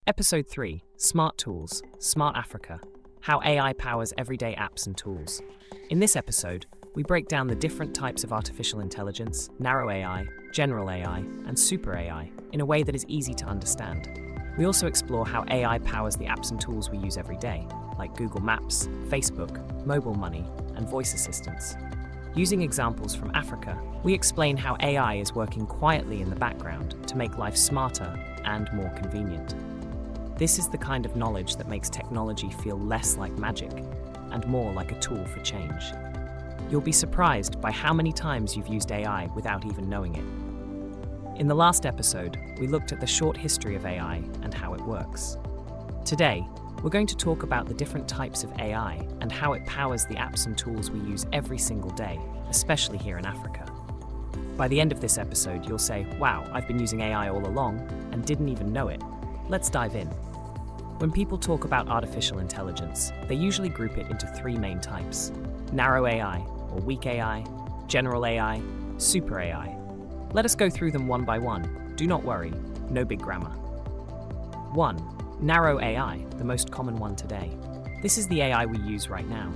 Episode 3, Smart Tools, Smart Africa, How AI Powers Everyday Apps and Tools. In this episode, we break down the different types of artificial intelligence, narrow AI, general AI, and super AI, in a way that is easy to understand. We also explore how AI powers the apps and tools we use every day, like Google Maps, Facebook, mobile money, and voice assistants. Using examples from Africa, we explain how AI is working quietly in the background to make life smarter and more convenient. This is the kind of knowledge that makes technology feel less like magic and more like a tool for change. You'll be surprised by how many times you've used AI without even knowing it. In the last episode, we looked at the short history of AI and how it works. Today, we're going to talk about the different types of AI and how it powers the apps and tools we use every single day, especially here in Africa. By the end of this episode, you'll say, wow, I've been using AI all along and didn't even know it. Let's dive in. When people talk about artificial intelligence, they usually group it into three main types: narrow AI, or weak AI, general AI, super AI. Let us go through them one by one. Do not worry, no big grammar. 1. Narrow AI, the most common one today. This is the AI we use right now.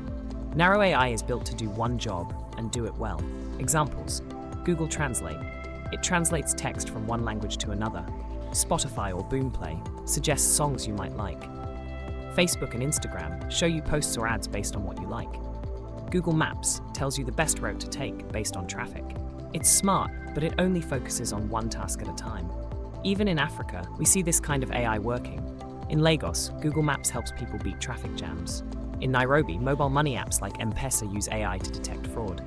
Narrow AI is built to do one job and do it well. Examples: Google Translate. It translates text from one language to another. Spotify or Boomplay suggests songs you might like. Facebook and Instagram show you posts or ads based on what you like. Google Maps tells you the best route to take based on traffic. It's smart, but it only focuses on one task at a time. Even in Africa, we see this kind of AI working. In Lagos, Google Maps helps people beat traffic jams. In Nairobi, mobile money apps like M-Pesa use AI to detect fraud.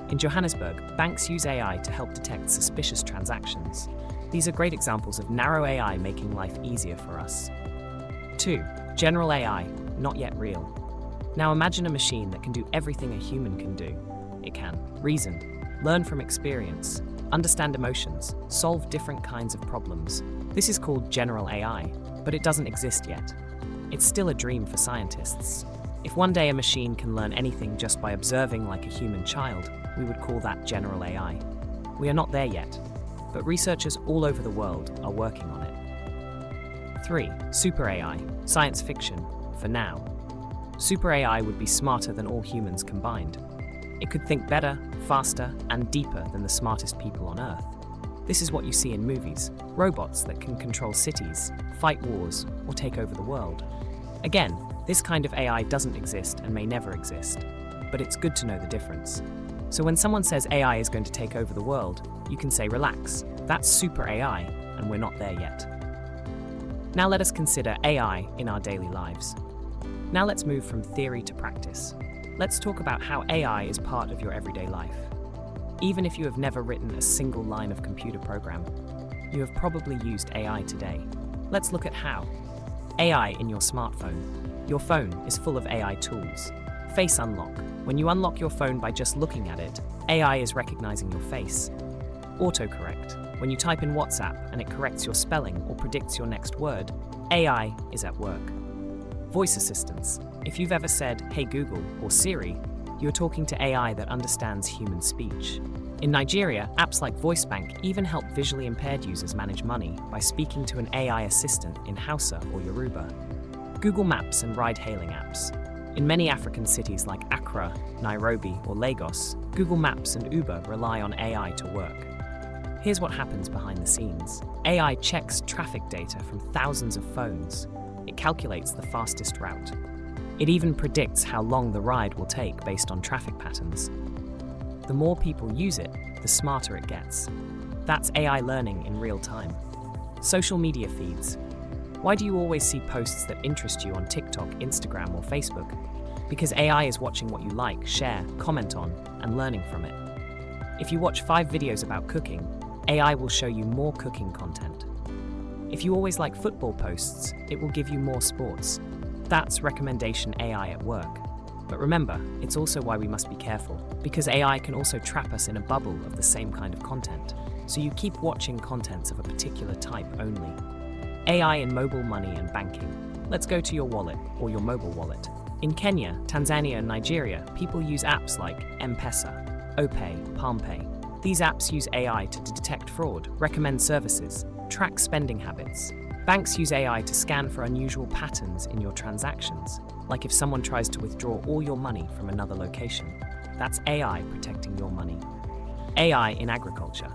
In Johannesburg, banks use AI to help detect suspicious transactions. These are great examples of narrow AI making life easier for us. 2. General AI, not yet real. Now imagine a machine that can do everything a human can do. It can reason, learn from experience, understand emotions, solve different kinds of problems. This is called general AI, but it doesn't exist yet. It's still a dream for scientists. If one day a machine can learn anything just by observing like a human child, we would call that general AI. We are not there yet, but researchers all over the world are working on it. 3. Super AI, science fiction, for now. Super AI would be smarter than all humans combined. It could think better, faster, and deeper than the smartest people on Earth. This is what you see in movies: robots that can control cities, fight wars, or take over the world. Again, this kind of AI doesn't exist and may never exist, but it's good to know the difference. So when someone says AI is going to take over the world, you can say, relax, that's super AI, and we're not there yet. Now let us consider AI in our daily lives. Now let's move from theory to practice. Let's talk about how AI is part of your everyday life. Even if you have never written a single line of computer program, you have probably used AI today. Let's look at how. AI in your smartphone. Your phone is full of AI tools. Face unlock. When you unlock your phone by just looking at it, AI is recognizing your face. Autocorrect. When you type in WhatsApp and it corrects your spelling or predicts your next word, AI is at work. Voice assistants. If you've ever said, "Hey Google" or Siri, you're talking to AI that understands human speech. In Nigeria, apps like VoiceBank even help visually impaired users manage money by speaking to an AI assistant in Hausa or Yoruba. Google Maps and ride-hailing apps. In many African cities like Accra, Nairobi, or Lagos, Google Maps and Uber rely on AI to work. Here's what happens behind the scenes. AI checks traffic data from thousands of phones. It calculates the fastest route. It even predicts how long the ride will take based on traffic patterns. The more people use it, the smarter it gets. That's AI learning in real time. Social media feeds. Why do you always see posts that interest you on TikTok, Instagram, or Facebook? Because AI is watching what you like, share, comment on, and learning from it. If you watch 5 videos about cooking, AI will show you more cooking content. If you always like football posts, it will give you more sports. That's recommendation AI at work. But remember, it's also why we must be careful, because AI can also trap us in a bubble of the same kind of content. So you keep watching contents of a particular type only. AI in mobile money and banking. Let's go to your wallet or your mobile wallet. In Kenya, Tanzania, and Nigeria, people use apps like M-Pesa, OPay, PalmPay. These apps use AI to detect fraud, recommend services, track spending habits. Banks use AI to scan for unusual patterns in your transactions, like if someone tries to withdraw all your money from another location. That's AI protecting your money. AI in agriculture.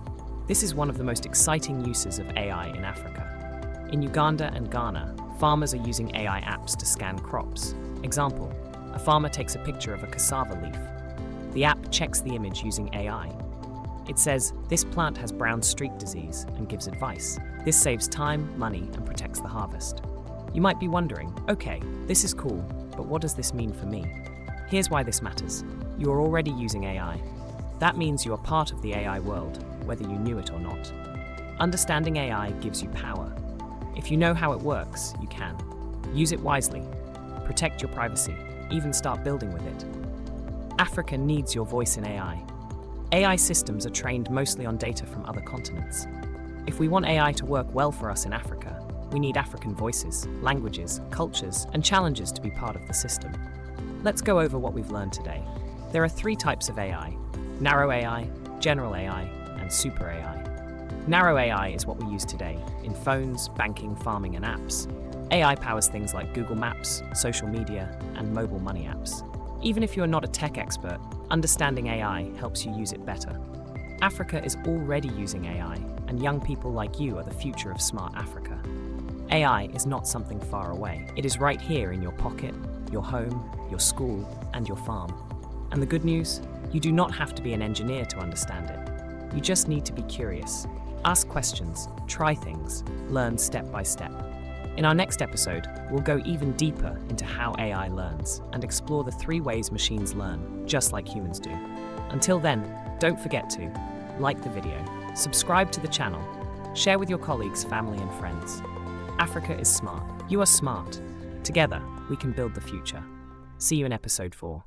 This is one of the most exciting uses of AI in Africa. In Uganda and Ghana, farmers are using AI apps to scan crops. Example, a farmer takes a picture of a cassava leaf. The app checks the image using AI. It says, this plant has brown streak disease, and gives advice. This saves time, money, and protects the harvest. You might be wondering, okay, this is cool, but what does this mean for me? Here's why this matters. You are already using AI. That means you are part of the AI world, whether you knew it or not. Understanding AI gives you power. If you know how it works, you can. Use it wisely. Protect your privacy. Even start building with it. Africa needs your voice in AI. AI systems are trained mostly on data from other continents. If we want AI to work well for us in Africa, we need African voices, languages, cultures, and challenges to be part of the system. Let's go over what we've learned today. There are 3 types of AI: narrow AI, general AI, and super AI. Narrow AI is what we use today in phones, banking, farming, and apps. AI powers things like Google Maps, social media, and mobile money apps. Even if you're not a tech expert, understanding AI helps you use it better. Africa is already using AI, and young people like you are the future of smart Africa. AI is not something far away. It is right here in your pocket, your home, your school, and your farm. And the good news? You do not have to be an engineer to understand it. You just need to be curious. Ask questions, try things, learn step by step. In our next episode, we'll go even deeper into how AI learns and explore the 3 ways machines learn, just like humans do. Until then, don't forget to like the video, subscribe to the channel, share with your colleagues, family, and friends. Africa is smart. You are smart. Together, we can build the future. See you in episode 4.